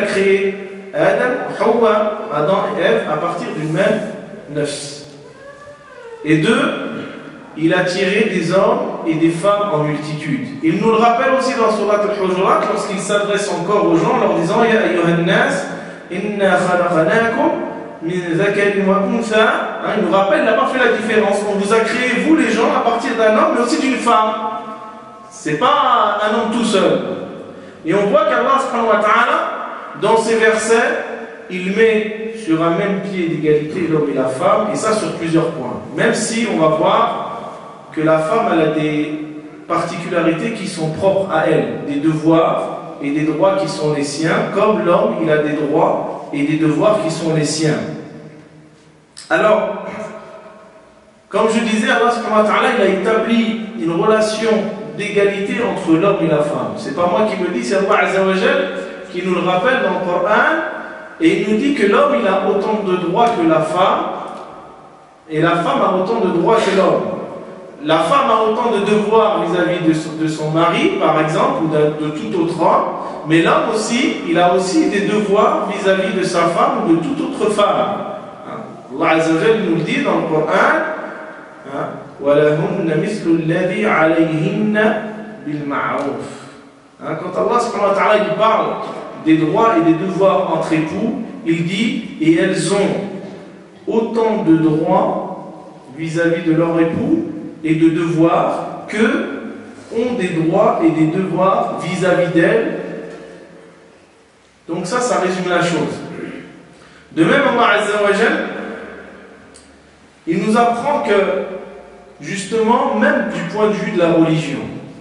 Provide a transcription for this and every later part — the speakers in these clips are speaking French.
créé Adam et Ève à partir d'une même nafs. Et 2, il a tiré des hommes et des femmes en multitude. Il nous le rappelle aussi dans Surat al-Hujurat lorsqu'il s'adresse encore aux gens en leur disant Ya ayyuhan nas, inna khalaqnakum min dhakarin wa untha. Il nous rappelle, il n'a pas fait la différence. On vous a créé, vous les gens, à partir d'un homme, mais aussi d'une femme. C'est pas un homme tout seul. Et on voit qu'Allah subhanahu wa ta'ala, dans ces versets, il met sur un même pied d'égalité l'homme et la femme, et ça sur plusieurs points. Même si on va voir que la femme elle a des particularités qui sont propres à elle, des devoirs et des droits qui sont les siens, comme l'homme il a des droits et des devoirs qui sont les siens. Alors, comme je disais, Allah subhanahu wa ta'ala il a établi une relation d'égalité entre l'homme et la femme. C'est pas moi qui me le dis, c'est Allah Azza wa Jal qui nous le rappelle dans le Coran, et il nous dit que l'homme il a autant de droits que la femme, et la femme a autant de droits que l'homme. La femme a autant de devoirs vis-à-vis de son mari, par exemple, ou de tout autre homme, mais l'homme aussi, il a aussi des devoirs vis-à-vis de sa femme ou de toute autre femme. Allah Azza wa Jal nous le dit dans le Coran, وَلَهُنَّ مِثْلُ الَّذِي عَلَيْهِنَّ بِالْمَعْرُوفِ. Quand Allah subhanahu wa ta'ala il parle des droits et des devoirs entre époux, il dit et elles ont autant de droits vis-à-vis de leur époux et de devoirs que ont des droits et des devoirs vis-à-vis d'elles. Donc ça résume la chose. De même, Allah Azza wa Jal, il nous apprend que justement, même du point de vue de la religion,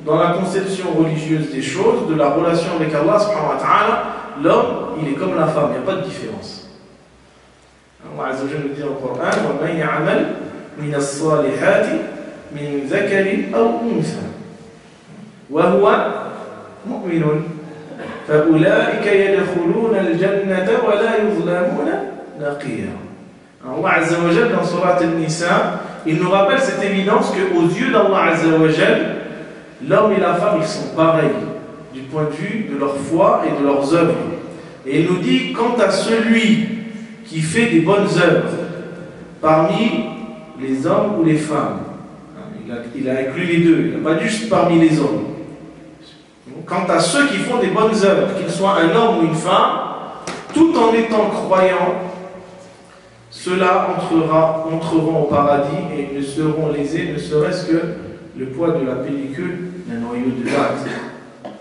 dans la conception religieuse des choses, de la relation avec Allah subhanahu wa ta'ala, l'homme, il est comme la femme, il n'y a pas de différence. Allah Azza wa Jalla nous dit dans le Coran وَمَنْ يَعْمَلْ مِنَ الصَّالِحَاتِ مِنْ ذَكَرٍ أَوْ أُنْثَى وَهُوَ مُؤْمِنٌ فَأُولَٰئِكَ يَدْخُلُونَ الْجَنَّةَ وَلَا يُظْلَمُونَ نَقِيرًا. Allah Azza wa Jalla dans Surat An-Nisa, il nous rappelle cette évidence qu'aux yeux d'Allah Azza wa Jalla, l'homme et la femme, ils sont pareils du point de vue de leur foi et de leurs œuvres. Et il nous dit, quant à celui qui fait des bonnes œuvres parmi les hommes ou les femmes, il a inclus les deux, il n'a pas juste parmi les hommes. Quant à ceux qui font des bonnes œuvres, qu'ils soient un homme ou une femme, tout en étant croyants, ceux-là entreront au paradis et ne seront lésés, ne serait-ce que le poids de la pellicule d'un noyau de jade.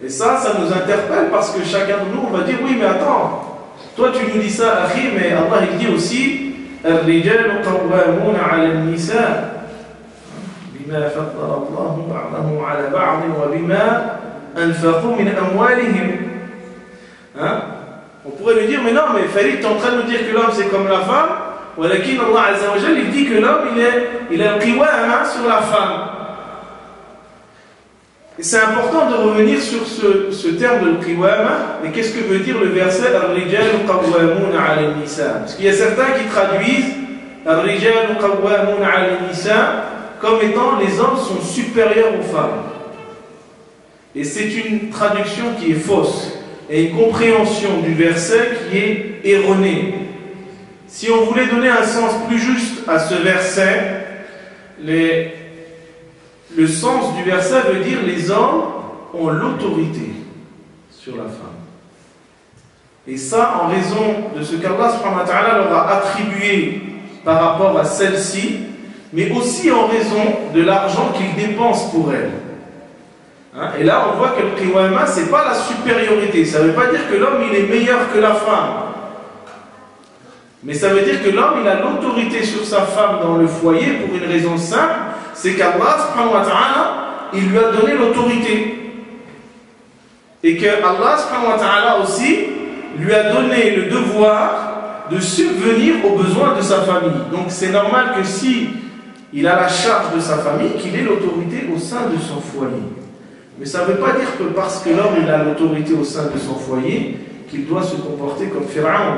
Et ça nous interpelle parce que chacun de nous, on va dire, oui, mais attends, toi tu nous dis ça, Akhi, mais Allah il dit aussi, الرجال قوامون على النساء بما فضل الله بعضهم على بعض وبما أنفقوا من أموالهم. On pourrait lui dire, mais non, mais Farid, tu es en train de nous dire que l'homme c'est comme la femme. Walakin Allah Azza wa Jalla, il dit que l'homme il a le qiwama sur la femme. Et c'est important de revenir sur ce terme de qiwama. Et qu'est-ce que veut dire le verset Ar-rijalu qawwamuna 'ala an-nisa? Parce qu'il y a certains qui traduisent Ar-rijalu qawwamuna 'ala an-nisa comme étant les hommes sont supérieurs aux femmes. Et c'est une traduction qui est fausse et une compréhension du verset qui est erronée. Si on voulait donner un sens plus juste à ce verset, le sens du verset veut dire les hommes ont l'autorité sur la femme. Et ça en raison de ce qu'Allah subhanahu wa ta'ala leur a attribué par rapport à celle-ci, mais aussi en raison de l'argent qu'ils dépensent pour elle. Et là on voit que le qiwama c'est pas la supériorité, ça ne veut pas dire que l'homme il est meilleur que la femme. Mais ça veut dire que l'homme il a l'autorité sur sa femme dans le foyer pour une raison simple, c'est qu'Allah subhanahu wa ta'ala il lui a donné l'autorité. Et que Allah subhanahu wa ta'ala aussi lui a donné le devoir de subvenir aux besoins de sa famille. Donc c'est normal que si il a la charge de sa famille, qu'il ait l'autorité au sein de son foyer. Mais ça ne veut pas dire que parce que l'homme il a l'autorité au sein de son foyer, qu'il doit se comporter comme Pharaon.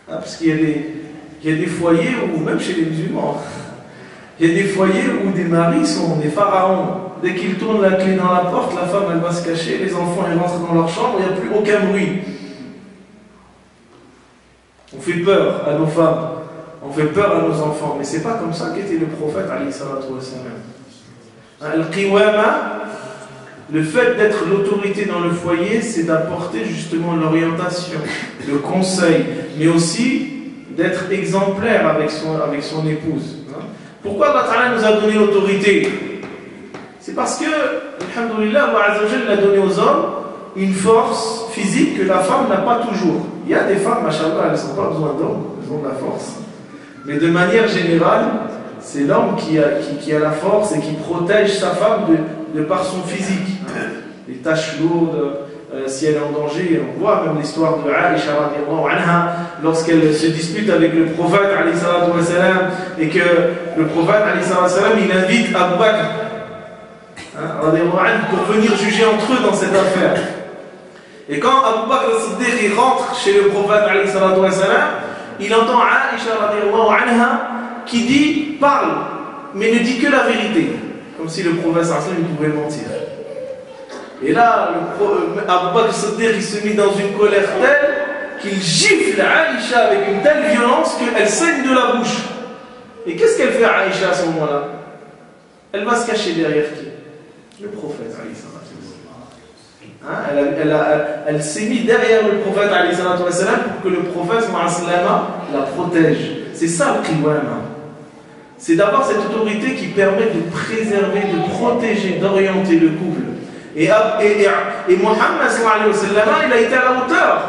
Parce qu'il y a des foyers où, même chez les musulmans, il y a des foyers où des maris sont des pharaons. dès qu'il tourne la clé dans la porte, la femme elle va se cacher, les enfants ils rentrent dans leur chambre, il n'y a plus aucun bruit. On fait peur à nos femmes, on fait peur à nos enfants, mais c'est pas comme ça qu'était le prophète alayhi salatu wa salam. Al-Qiwama, le fait d'être l'autorité dans le foyer, c'est d'apporter justement l'orientation, le conseil, mais aussi d'être exemplaire avec son épouse. Pourquoi Allah Ta'ala nous a donné l'autorité? C'est parce que, alhamdoulilah, Allah Azza wa Jalla a donné aux hommes une force physique que la femme n'a pas toujours. Il y a des femmes, machallah, elles n'ont pas besoin d'hommes, elles ont de la force. Mais de manière générale, c'est l'homme qui a la force et qui protège sa femme de par son physique. Les tâches lourdes, si elle est en danger, on voit même l'histoire de Aïcha radiallahu anha, lorsqu'elle se dispute avec le prophète alayhi salatu wa salam, et que le prophète alayhi salatu wa salam, il invite Abu Bakr radiallahu anhu pour venir juger entre eux dans cette affaire. Et quand Abu Bakr al-Siddiq rentre chez le prophète alayhi salatu wa salam, il entend Aïcha radiallahu anha qui dit « parle, mais ne dis que la vérité », comme si le prophète sallallahu alayhi wa sallam pouvait mentir. Et là, Abu Bakr al-Siddiq il se mit dans une colère telle qu'il gifle Aïcha avec une telle violence qu'elle saigne de la bouche. Et qu'est-ce qu'elle fait à Aïcha à ce moment-là? Elle va se cacher derrière qui? Le prophète alayhi salatu wa salam. Elle s'est mise derrière le prophète alayhi salatu wa salam pour que le prophète la protège. C'est ça le qiwama. C'est d'avoir cette autorité qui permet de préserver, de protéger, d'orienter le couple. Et Mohammed sallallahu alayhi wa sallam, il a été à la hauteur.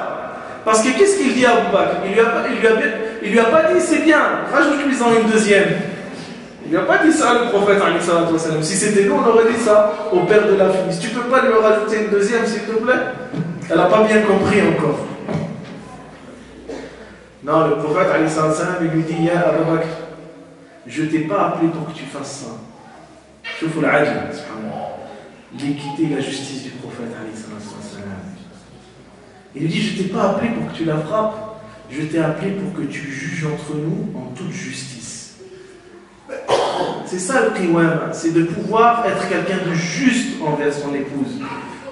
Parce que qu'est-ce qu'il dit à Abu Bakr? Il lui a pas dit c'est bien, rajoute-lui-en une deuxième. Il lui a pas dit ça le prophète alayhi salatu wa salam. Si c'était nous, on aurait dit ça au père de la fille. Si tu peux pas lui rajouter une deuxième, s'il te plaît. Elle n'a pas bien compris encore. Non, le prophète alayhi salatu wa salam, il lui dit Ya Abu Bakr, je t'ai pas appelé pour que tu fasses ça. Choufou l'adl, subhanallah. L'équité et la justice du prophète alayhi salatu wa salam. Il lui dit je t'ai pas appelé pour que tu la frappes, je t'ai appelé pour que tu juges entre nous en toute justice. C'est ça le qiwama, c'est de pouvoir être quelqu'un de juste envers son épouse.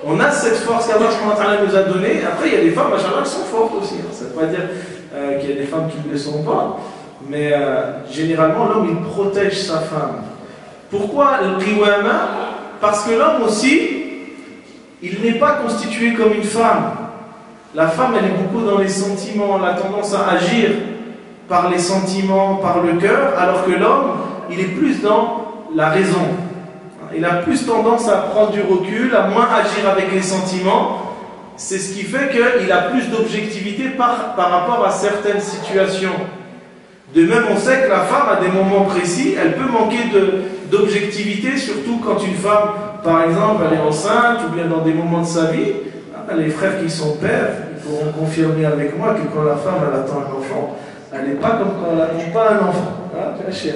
On a cette force qu'Allah nous a donnée. Après il y a des femmes, machallah, qui sont fortes aussi. Ça ne veut pas dire qu'il y a des femmes qui ne le sont pas, mais généralement l'homme il protège sa femme. Pourquoi le qiwama? Parce que l'homme aussi, il n'est pas constitué comme une femme. La femme, elle est beaucoup dans les sentiments, elle a tendance à agir par les sentiments, par le cœur, alors que l'homme, il est plus dans la raison. Il a plus tendance à prendre du recul, à moins agir avec les sentiments. C'est ce qui fait qu'il a plus d'objectivité par rapport à certaines situations. De même, on sait que la femme, à des moments précis, elle peut manquer d'objectivité, surtout quand une femme, par exemple, elle est enceinte ou bien dans des moments de sa vie. Les frères qui sont pères, ils pourront confirmer avec moi que quand la femme elle attend un enfant, elle n'est pas comme quand elle n'attend pas un enfant. Bien cher.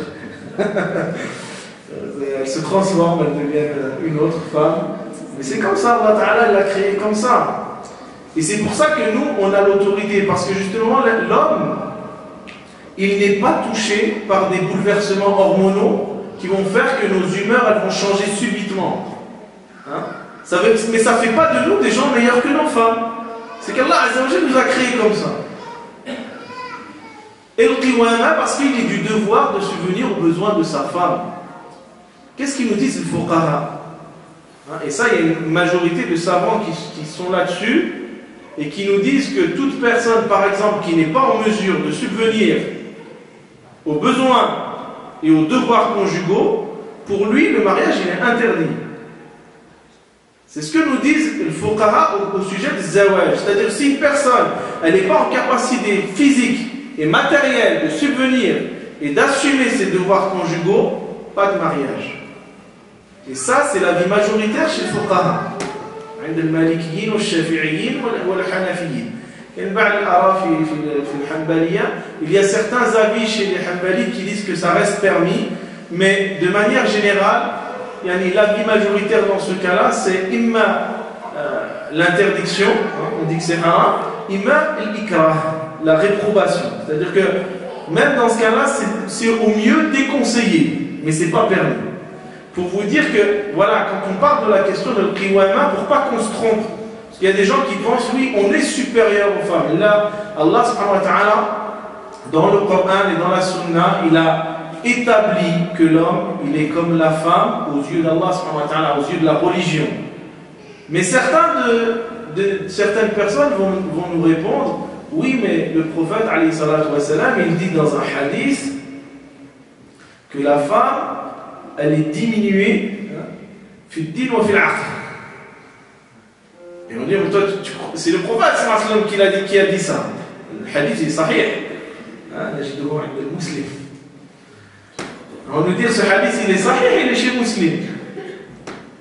Elle se transforme, elle devient une autre femme. Mais c'est comme ça, Allah Ta'ala l'a créé comme ça. Et c'est pour ça que nous, on a l'autorité, parce que justement, l'homme, il n'est pas touché par des bouleversements hormonaux qui vont faire que nos humeurs elles vont changer subitement. Mais ça ne fait pas de nous des gens meilleurs que nos femmes. C'est qu'Allah Azza wa Jalla nous a créés comme ça. Et le qiwama, parce qu'il est du devoir de subvenir aux besoins de sa femme. Qu'est-ce qu'ils nous disent les fuqaha? Et ça, il y a une majorité de savants qui sont là-dessus et qui nous disent que toute personne, par exemple, qui n'est pas en mesure de subvenir aux besoins et aux devoirs conjugaux, pour lui, le mariage, il est interdit. C'est ce que nous disent les fuqaha au sujet du zawaj. C'est-à-dire, si une personne, elle n'est pas en capacité physique et matérielle de subvenir et d'assumer ses devoirs conjugaux, pas de mariage. Et ça, c'est l'avis majoritaire chez les fuqaha. عند المالكيين والشافعيين والحنفيين. Il y a certains avis chez les Hanbalites qui disent que ça reste permis, mais de manière générale, l'avis majoritaire dans ce cas-là, c'est imma l'interdiction, on dit que c'est haram, imma l'ikrah, la réprobation. C'est-à-dire que même dans ce cas-là, c'est au mieux déconseillé, mais c'est pas permis. pour vous dire que, voilà, quand on parle de la question de l'qiwama, pour pas qu'on se trompe, parce qu'il y a des gens qui pensent, oui, on est supérieur aux femmes. Là, Allah subhanahu wa ta'ala, dans le Coran et dans la Sunna, il a établi que l'homme, il est comme la femme aux yeux d'Allah subhanahu wa ta'ala, aux yeux de la religion. Mais certaines personnes vont nous répondre, oui, mais le prophète, alayhi salatu wa salam, il dit dans un hadith que la femme, elle est diminuée, fi din wa fi al-aql. Et on dit, toi, c'est le prophète sallam qui a dit ça. Le hadith est sahih. On nous dit ce hadith, il est sahih, il est chez Muslim.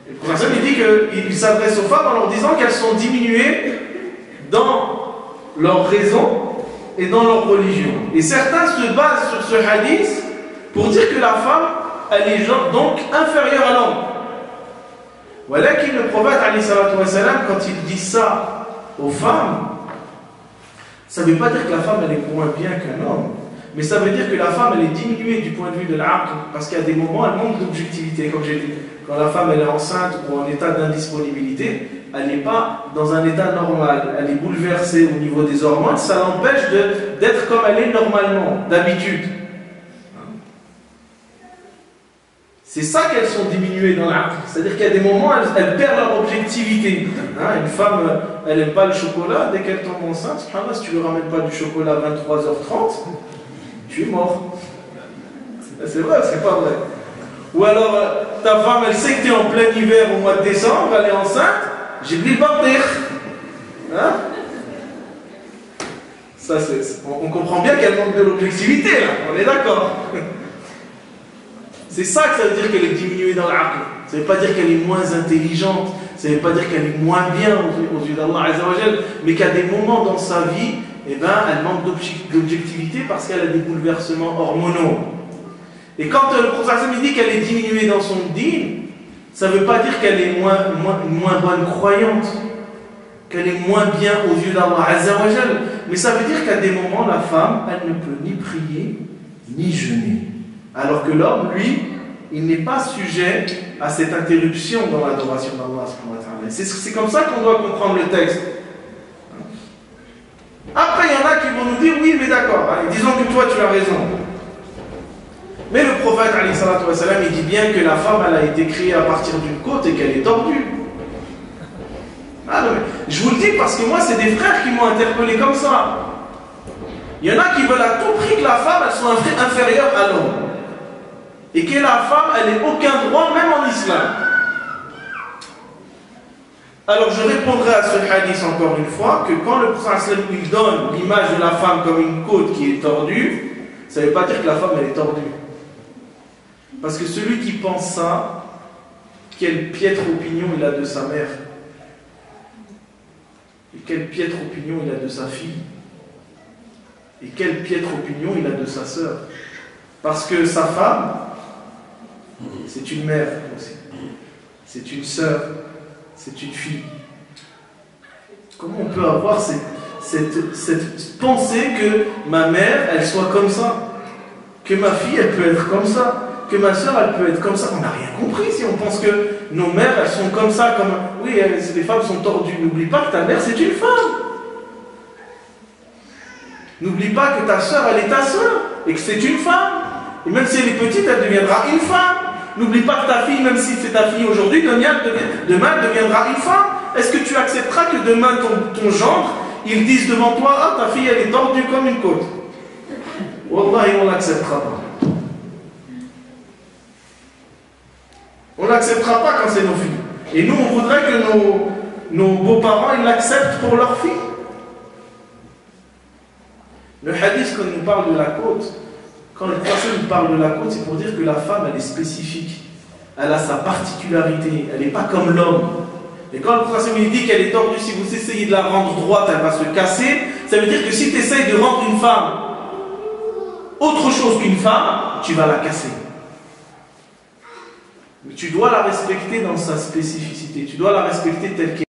Le prophète il dit qu'il s'adresse aux femmes en leur disant qu'elles sont diminuées dans leur raison et dans leur religion. Et certains se basent sur ce hadith pour dire que la femme, elle est donc inférieure à l'homme. Voilà que le prophète, quand il dit ça aux femmes, ça ne veut pas dire que la femme, elle est moins bien qu'un homme. Mais ça veut dire que la femme, elle est diminuée du point de vue de l'aql, parce qu'il y a des moments, elle manque d'objectivité. Comme j'ai dit, quand la femme, elle est enceinte ou en état d'indisponibilité, elle n'est pas dans un état normal. Elle est bouleversée au niveau des hormones. Ça l'empêche d'être comme elle est normalement, d'habitude. C'est ça qu'elles sont diminuées dans l'aql. C'est-à-dire qu'il y a des moments, elles perdent leur objectivité. Une femme, elle n'aime pas le chocolat. Dès qu'elle tombe enceinte, si tu ne lui ramènes pas du chocolat à 23h30, tu es mort. C'est vrai, c'est pas vrai. Ou alors, ta femme, elle sait que tu es en plein hiver au mois de décembre, elle est enceinte, j'ai oublié le partir. Ça, on comprend bien qu'elle manque de l'objectivité, là. On est d'accord. C'est ça que ça veut dire qu'elle est diminuée dans l'aql. Ça ne veut pas dire qu'elle est moins intelligente, ça ne veut pas dire qu'elle est moins bien aux yeux d'Allah Azza wa Jal, mais qu'à des moments dans sa vie, elle manque d'objectivité parce qu'elle a des bouleversements hormonaux. Et quand le prophète dit qu'elle est diminuée dans son dîn, ça ne veut pas dire qu'elle est moins bonne croyante, qu'elle est moins bien aux yeux d'Allah Azza wa Jal, mais ça veut dire qu'à des moments, la femme, elle ne peut ni prier, ni jeûner. Alors que l'homme, lui, il n'est pas sujet à cette interruption dans l'adoration d'Allah. C'est comme ça qu'on doit comprendre le texte. Après, il y en a qui vont nous dire, oui, mais d'accord, disons que toi, tu as raison. Mais le prophète, il dit bien que la femme, elle a été créée à partir d'une côte et qu'elle est tordue. Non, je vous le dis parce que moi, c'est des frères qui m'ont interpellé comme ça. Il y en a qui veulent à tout prix que la femme, elle soit inférieure à l'homme. Et que la femme, elle n'ait aucun droit, même en islam. Alors je répondrai à ce hadith encore une fois, que quand le prophète il donne l'image de la femme comme une côte qui est tordue, ça ne veut pas dire que la femme, elle est tordue. Parce que celui qui pense ça, quelle piètre opinion il a de sa mère. Et quelle piètre opinion il a de sa fille. Et quelle piètre opinion il a de sa sœur. Parce que sa femme, c'est une mère aussi. C'est une sœur. C'est une fille. Comment on peut avoir cette pensée que ma mère, elle soit comme ça, que ma fille, elle peut être comme ça, que ma sœur, elle peut être comme ça? On n'a rien compris si on pense que nos mères, elles sont comme ça, comme... Oui, les femmes sont tordues. N'oublie pas que ta mère, c'est une femme. N'oublie pas que ta sœur, elle est ta sœur, et que c'est une femme. Et même si elle est petite, elle deviendra une femme. N'oublie pas que ta fille, même si c'est ta fille aujourd'hui, demain, elle deviendra une femme. Est-ce que tu accepteras que demain, ton gendre, ils disent devant toi, ah, ta fille, elle est tordue comme une côte? Wallahi, on ne l'acceptera pas. On ne l'acceptera pas quand c'est nos filles. Et nous, on voudrait que nos beaux-parents, ils l'acceptent pour leurs filles. Le hadith, quand nous parle de la côte, quand le prophète nous parle de la côte, c'est pour dire que la femme, elle est spécifique. Elle a sa particularité. Elle n'est pas comme l'homme. Et quand le prophète nous dit qu'elle est tordue, si vous essayez de la rendre droite, elle va se casser. Ça veut dire que si tu essayes de rendre une femme autre chose qu'une femme, tu vas la casser. Mais tu dois la respecter dans sa spécificité. Tu dois la respecter telle qu'elle est.